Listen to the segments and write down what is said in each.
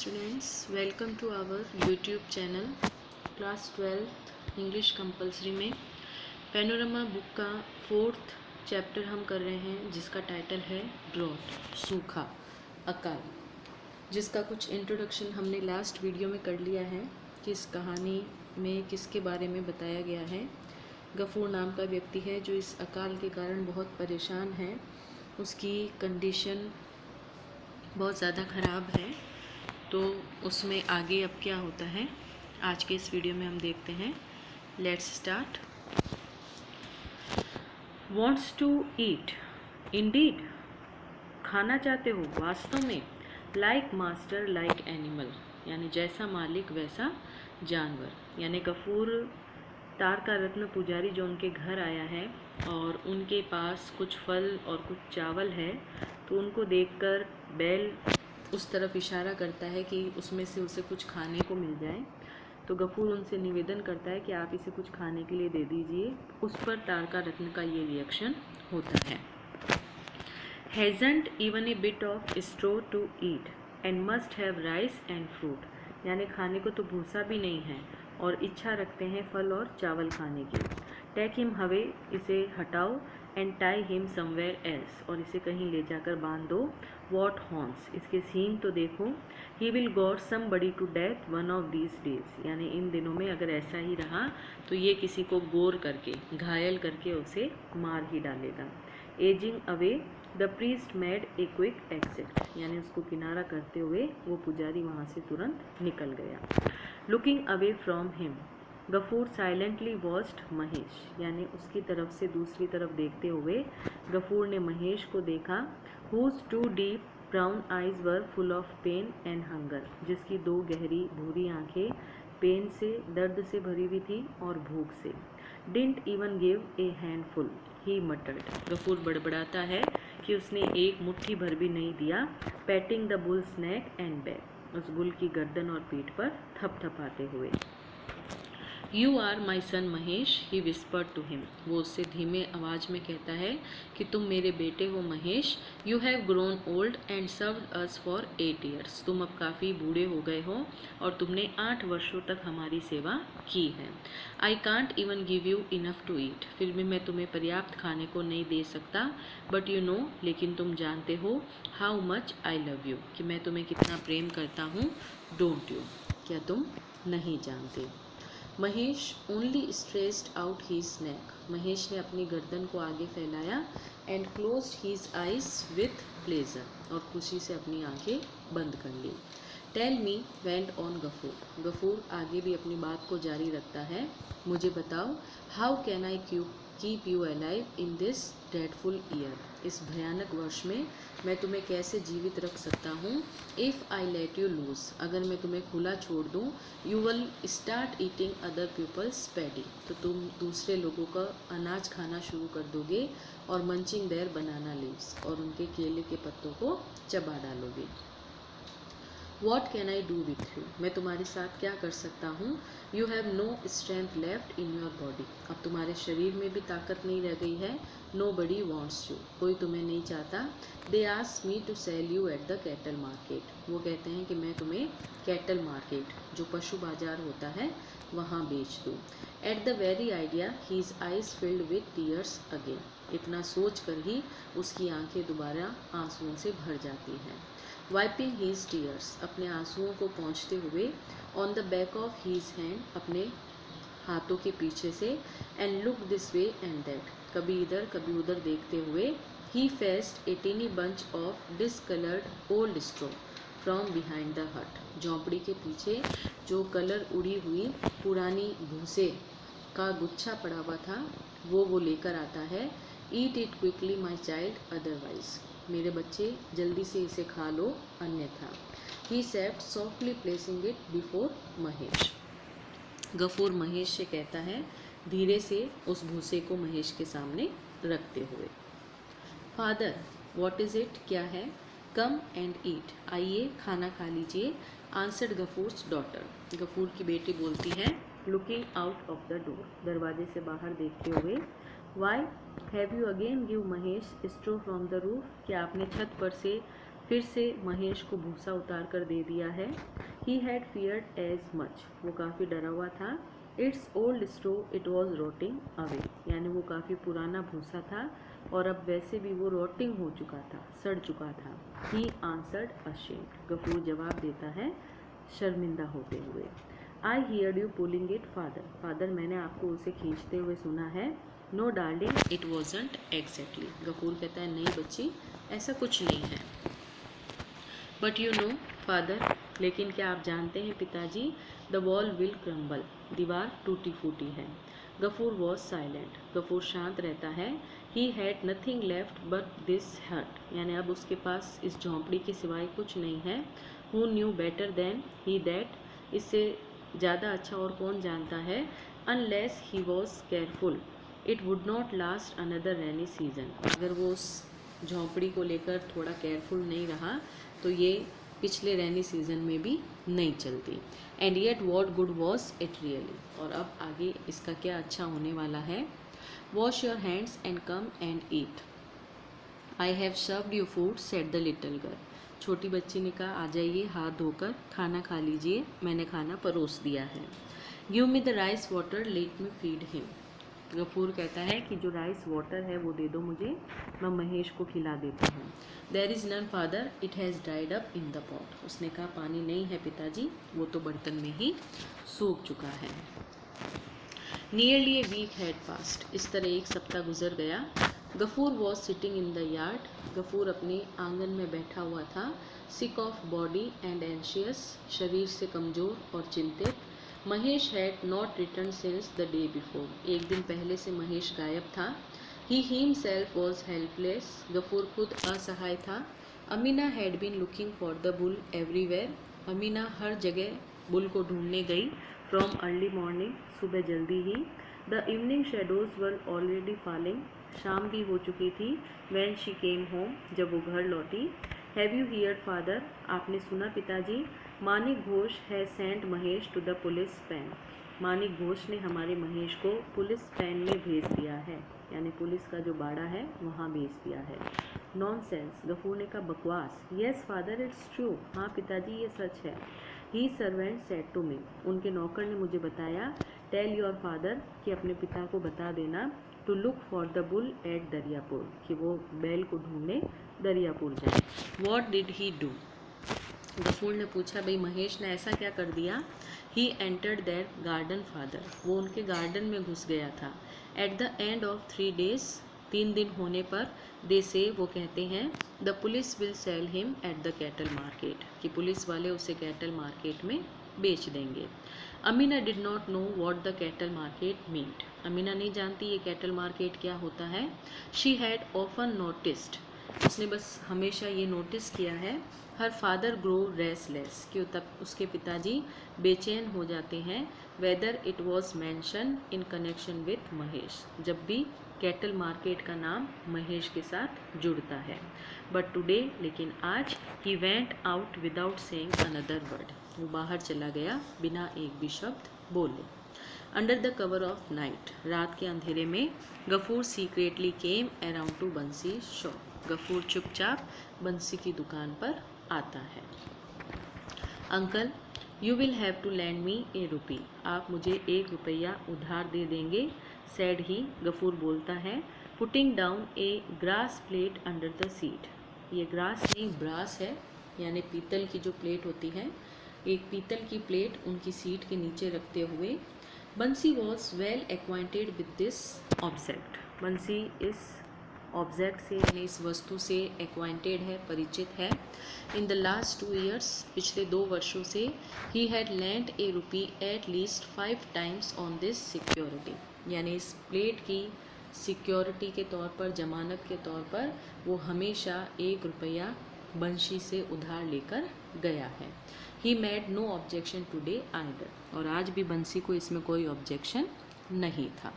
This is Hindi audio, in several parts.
Students, welcome to our YouTube channel. Class 12 English compulsory में पैनोरमा बुक का 4th चैप्टर हम कर रहे हैं, जिसका टाइटल है ड्रॉट, सूखा, अकाल, जिसका कुछ इंट्रोडक्शन हमने लास्ट वीडियो में कर लिया है कि इस कहानी में किसके बारे में बताया गया है। गफूर नाम का व्यक्ति है जो इस अकाल के कारण बहुत परेशान है। उसकी कंडीशन बहुत ज़्यादा ख़राब है। तो उसमें आगे अब क्या होता है आज के इस वीडियो में हम देखते हैं। Let's start. Wants to eat, indeed, खाना चाहते हो वास्तव में। लाइक मास्टर लाइक एनिमल, यानी जैसा मालिक वैसा जानवर। यानी गफूर तार का रत्न पुजारी जो उनके घर आया है और उनके पास कुछ फल और कुछ चावल है, तो उनको देखकर बैल उस तरफ इशारा करता है कि उसमें से उसे कुछ खाने को मिल जाए। तो गफूर उनसे निवेदन करता है कि आप इसे कुछ खाने के लिए दे दीजिए। उस पर तारका रत्न का ये रिएक्शन होता है। Hasn't even a bit of straw to eat and must have rice and fruit, यानी खाने को तो भूसा भी नहीं है और इच्छा रखते हैं फल और चावल खाने की। टेक हिम हवे, इसे हटाओ, and tie him somewhere else, और इसे कहीं ले जाकर बांध दो। वॉट हॉर्न्स, इसके सींग तो देखो। He will got somebody to death one of these days, यानी इन दिनों में अगर ऐसा ही रहा तो ये किसी को गोर करके, घायल करके उसे मार ही डालेगा। Ageing away, the priest made a quick exit, यानी उसको किनारा करते हुए वो पुजारी वहाँ से तुरंत निकल गया। Looking away from him, Gafur silently watched Mahesh, यानी उसकी तरफ से दूसरी तरफ देखते हुए गफूर ने महेश को देखा। Whose two deep brown eyes were full of pain and hunger, जिसकी दो गहरी भूरी आंखें पेन से, दर्द से भरी हुई थी और भूख से। Didn't even give a handful, he muttered, Gafoor बड़बड़ाता है कि उसने एक मुट्ठी भर भी नहीं दिया। Patting the bull's neck and back, उस बुल की गर्दन और पीठ पर थपथपाते हुए। You are my son Mahesh, he whispered to him, वो उससे धीमे आवाज़ में कहता है कि तुम मेरे बेटे हो Mahesh. You have grown old and served us for 8 years, तुम अब काफ़ी बूढ़े हो गए हो और तुमने 8 वर्षों तक हमारी सेवा की है। I can't even give you enough to eat, फिर भी मैं तुम्हें पर्याप्त खाने को नहीं दे सकता। बट यू नो, लेकिन तुम जानते हो, how much I love you, कि मैं तुम्हें कितना प्रेम करता हूँ। डोंट यू, क्या तुम नहीं जानते। Mahesh only stretched out his neck, Mahesh ने अपनी गर्दन को आगे फैलाया। And closed his eyes with pleasure, और खुशी से अपनी आंखें बंद कर ली। Tell me, went on Gafoor, Gafoor आगे भी अपनी बात को जारी रखता है। मुझे बताओ, how can I keep you alive in this dreadful year, इस भयानक वर्ष में मैं तुम्हें कैसे जीवित रख सकता हूँ। If I let you loose, अगर मैं तुम्हें खुला छोड़ दूँ, you will start eating other people's paddy, तो तुम दूसरे लोगों का अनाज खाना शुरू कर दोगे, और मंचिंग देयर बनाना लीव्स, और उनके केले के पत्तों को चबा डालोगे। What can I do with you, मैं तुम्हारे साथ क्या कर सकता हूँ। You have no strength left in your body, अब तुम्हारे शरीर में भी ताकत नहीं रह गई है। नो बडी वॉन्ट्स यू, कोई तुम्हें नहीं चाहता। They ask me to sell you at the cattle market, वो कहते हैं कि मैं तुम्हें कैटल मार्केट, जो पशु बाजार होता है, वहाँ बेच दूँ। At the very idea his eyes filled with tears again, इतना सोच कर ही उसकी आंखें दोबारा आंसुओं से भर जाती हैं। वाइपिंग हीज टीयर्स, अपने आंसुओं को पोंछते हुए। On the back of his hand, अपने हाथों के पीछे से। And look this way and that, कभी इधर कभी उधर देखते हुए। He faced a tiny bunch of discoloured old straw from behind the hut, झोंपड़ी के पीछे जो कलर उड़ी हुई पुरानी भूसे का गुच्छा पड़ा हुआ था, वो लेकर आता है। Eat it quickly my child, otherwise, मेरे बच्चे जल्दी से इसे खा लो, अन्यथा। He said softly placing it before Mahesh, Gafur Mahesh से कहता है धीरे से उस भूसे को महेश के सामने रखते हुए। फादर, व्हाट इज़ इट, क्या है। कम एंड ईट, आइए खाना खा लीजिए। आंसर्ड गफूर्स डॉटर, गफूर की बेटी बोलती है, looking out of the door, दरवाजे से बाहर देखते हुए। Why have you again give Mahesh straw from the roof, क्या आपने छत पर से फिर से महेश को भूसा उतार कर दे दिया है। He had feared as much, वो काफ़ी डरा हुआ था। It's old stow it was rotting away, यानी वो काफ़ी पुराना भूसा था और अब वैसे भी वो रोटिंग हो चुका था, सड़ चुका था। ही आंसर्ड अशेम्ड, गफूर जवाब देता है शर्मिंदा होते हुए। I heard you pulling it father, father मैंने आपको उसे खींचते हुए सुना है। No darling it wasn't exactly, Gafur कहता है नहीं बच्ची ऐसा कुछ नहीं है। बट यू नो फादर, लेकिन क्या आप जानते हैं पिताजी, द वॉल विल क्रम्बल, दीवार टूटी फूटी है। गफूर वॉज साइलेंट, गफूर शांत रहता है। He had nothing left but this हट, यानी अब उसके पास इस झोंपड़ी के सिवाय कुछ नहीं है। Who knew better than he that, इससे ज़्यादा अच्छा और कौन जानता है। Unless he was careful it would not last another rainy season, अगर वो उस झोंपड़ी को लेकर थोड़ा केयरफुल नहीं रहा तो ये पिछले रेनी सीजन में भी नहीं चलती। And yet what good was it really, और अब आगे इसका क्या अच्छा होने वाला है। Wash your hands and come and eat, I have served you food said the little girl, छोटी बच्ची ने कहा आ जाइए हाथ धोकर खाना खा लीजिए, मैंने खाना परोस दिया है। Give me the rice water let me feed him, Gafur कहता है कि जो राइस वाटर है वो दे दो मुझे, मैं महेश को खिला देता हूँ। There is none father it has dried up in the pot, उसने कहा पानी नहीं है पिताजी, वो तो बर्तन में ही सूख चुका है। Nearly a week had passed, इस तरह एक सप्ताह गुजर गया। Gafur was sitting in the yard, Gafur अपने आंगन में बैठा हुआ था। Sick of body and anxious, शरीर से कमज़ोर और चिंतित। Mahesh had not return since the day before, एक दिन पहले से महेश गायब था। He himself was helpless, Gafur खुद असहाय था। Amina had been looking for the bull everywhere, Amina हर जगह बुल को ढूंढने गई। फ्रॉम अर्ली मॉर्निंग, सुबह जल्दी ही। The evening shadows were already falling, शाम भी हो चुकी थी। व्हेन शी केम होम, जब वो घर लौटी। हैव यू हियर्ड फादर, आपने सुना पिताजी। मानिक घोष है sent Mahesh to the police pen, Manik Ghosh ने हमारे महेश को पुलिस पैन में भेज दिया है, यानी पुलिस का जो बाड़ा है वहाँ भेज दिया है। नॉनसेंस, गफूर ने कहा बकवास। येस फादर इट्स ट्रू, हाँ पिताजी ये सच है। ही सर्वेंट सेड टू मी, उनके नौकर ने मुझे बताया। टेल योर फादर, कि अपने पिता को बता देना। To look for the bull at Dariyapur, कि वो बैल को ढूंढने दरियापुर जाए। वॉट डिड ही डू, गफूर ने पूछा भाई महेश ने ऐसा क्या कर दिया। He entered their garden father, वो उनके गार्डन में घुस गया था। At the end of 3 days, 3 दिन होने पर। दे से, वो कहते हैं। The police will sell him at the cattle market, कि पुलिस वाले उसे कैटल मार्केट में बेच देंगे। Amina did not know what the cattle market meant, Amina नहीं जानती ये कैटल मार्केट क्या होता है। शी हैड ऑफन नोटिस्ड, उसने बस हमेशा ये नोटिस किया है। हर फादर ग्रो रेस्टलेस, कि तब उसके पिताजी बेचैन हो जाते हैं। Whether it was mention in connection with Mahesh, जब भी कैटल मार्केट का नाम महेश के साथ जुड़ता है। बट टुडे, लेकिन आज, he went out without saying another word, वो बाहर चला गया बिना एक भी शब्द बोले। Under the cover of night, रात के अंधेरे में। Gafoor secretly came around to Bansi shop, Gafoor चुपचाप बंसी की दुकान पर आता है। Uncle, you will have to lend me a rupee, आप मुझे 1 रुपया उधार दे देंगे। सैड ही, गफूर बोलता है। Putting down A grass plate under the seat, ये ग्रास नहीं ब्रास है, यानी पीतल की जो प्लेट होती है, एक पीतल की प्लेट उनकी सीट के नीचे रखते हुए। Bansi was well acquainted with this object, Bansi इस ऑब्जेक्ट से, यानी इस वस्तु से एक्वाइंटेड है, परिचित है। इन द लास्ट 2 years, पिछले 2 वर्षों से। He had land A rupee at least 5 times on this security, यानी इस प्लेट की सिक्योरिटी के तौर पर, जमानत के तौर पर वो हमेशा 1 रुपया बंशी से उधार लेकर गया है। He made no objection today either, और आज भी बंसी को इसमें कोई ऑब्जेक्शन नहीं था।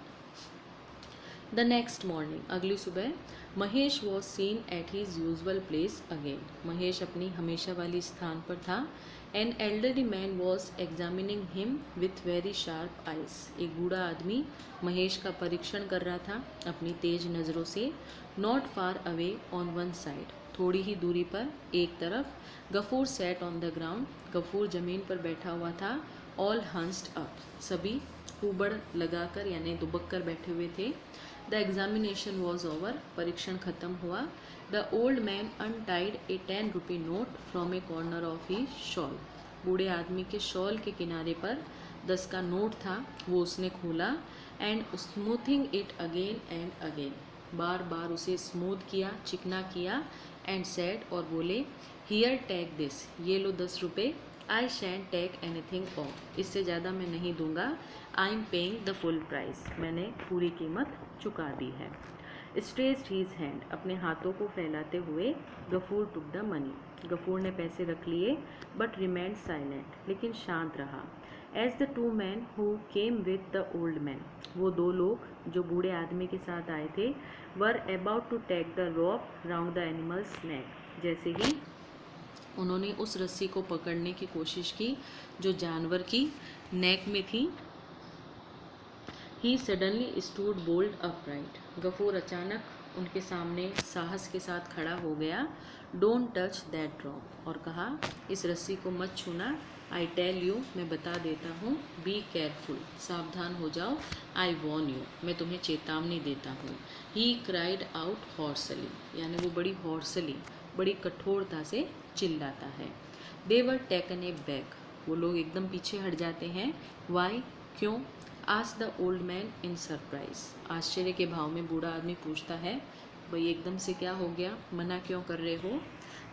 द नेक्स्ट मॉर्निंग, अगली सुबह। Mahesh was seen at his usual place again, Mahesh अपनी हमेशा वाली स्थान पर था। An elderly man was examining him with very sharp eyes, एक बूढ़ा आदमी महेश का परीक्षण कर रहा था अपनी तेज नज़रों से। Not far away on one side, थोड़ी ही दूरी पर एक तरफ। Gafur sat on the ground, Gafur ज़मीन पर बैठा हुआ था। ऑल हंस्ड अप, सभी हुबड़ लगाकर यानी दुबक कर बैठे हुए थे। द एग्जामिनेशन वॉज ओवर, परीक्षण खत्म हुआ। The old man untied A 10 rupee note from A corner of he shawl, बूढ़े आदमी के शॉल के किनारे पर 10 का नोट था, वो उसने खोला। And smoothing it again and again, बार बार उसे स्मूथ किया, चिकना किया। एंड सेड, और बोले, हियर टेक दिस, ये लो 10 रुपये। आई शैंट टेक एनीथिंग ऑफ, इससे ज़्यादा मैं नहीं दूंगा। I am paying the full price, मैंने पूरी कीमत चुका दी है। स्ट्रेस्ड हीज हैंड, अपने हाथों को फैलाते हुए Gafur took the money, Gafur ने पैसे रख लिए। बट रिमेंड साइलेंट, लेकिन शांत रहा। As the two man who came with the old man, वो दो लोग जो बूढ़े आदमी के साथ आए थे, were about to take the rope round the animal's neck, जैसे ही उन्होंने उस रस्सी को पकड़ने की कोशिश की जो जानवर की नेक में थी। He suddenly stood bolt upright, Gafoor अचानक उनके सामने साहस के साथ खड़ा हो गया। डोंट टच दैट ड्रॉप, और कहा, इस रस्सी को मत छूना। आई टेल यू, मैं बता देता हूँ। बी केयरफुल, सावधान हो जाओ। आई वॉर्न यू, मैं तुम्हें चेतावनी देता हूँ। ही क्राइड आउट हॉर्सली, यानी वो बड़ी हॉर्सली, बड़ी कठोरता से चिल्लाता है। दे वर टेकन ए बैक, वो लोग एकदम पीछे हट जाते हैं। वाई, क्यों? Ask the old man in surprise, आश्चर्य के भाव में बूढ़ा आदमी पूछता है, भाई एकदम से क्या हो गया, मना क्यों कर रहे हो?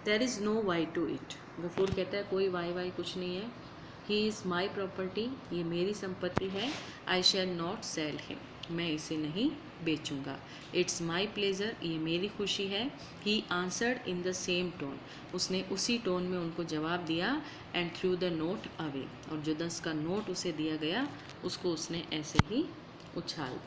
There is no why to it, Gafur कहता है, कोई वाई वाई कुछ नहीं है। ही इज़ माई प्रॉपर्टी, ये मेरी संपत्ति है। आई शैल नॉट सेल हिम, मैं इसे नहीं बेचूंगा। इट्स माई प्लेजर, ये मेरी खुशी है। He answered in the same tone, उसने उसी टोन में उनको जवाब दिया। And through the note away, और जो 10 का नोट उसे दिया गया उसको उसने ऐसे ही उछाल दिया।